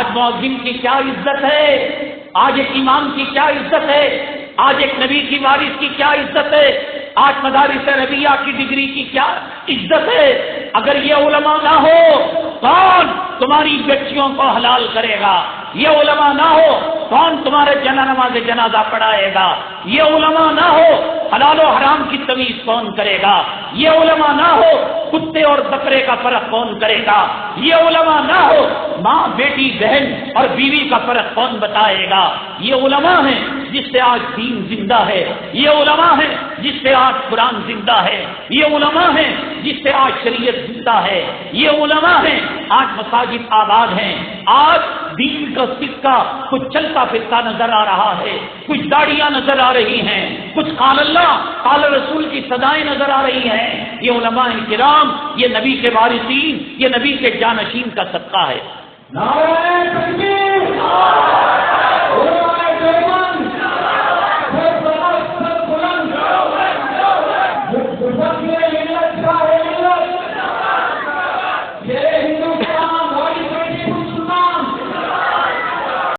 آج مؤذن کی کیا عزت ہے، آج ایک امام کی کیا عزت ہے، آج ایک نبی کی وارث کی کیا عزت ہے، آج مدارس ربیہ کی ڈگری کی کیا عزت ہے۔ اگر یہ علماء نہ ہو کون تمہاری بچیوں کو حلال کرے گا؟ یہ علماء نہ ہو کون تمہارے نماز جنازہ پڑھائے گا؟ یہ علماء نہ ہو حلال و حرام کی تمیز کون کرے گا؟ یہ علماء نہ ہو کتے اور بکرے کا فرق کون کرے گا؟ یہ علماء نہ ہو ماں بیٹی بہن اور بیوی کا فرق کون بتائے گا؟ یہ علماء ہیں جس سے آج دین زندہ ہے، یہ علماء ہیں جس سے آج قرآن زندہ ہے، یہ علماء ہیں جس سے آج شریعت زندہ ہے، یہ علماء ہیں آج مساجد آباد ہیں، آج دین کا سکہ کچھ چلتا پھرتا نظر آ رہا ہے، کچھ داڑیاں نظر آ رہی ہیں، کچھ قال اللہ قال رسول کی صدائیں نظر آ رہی ہیں۔ یہ علماء کرام، یہ نبی کے وارثین، یہ نبی کے جانشین کا صدقہ ہے۔ نعرہ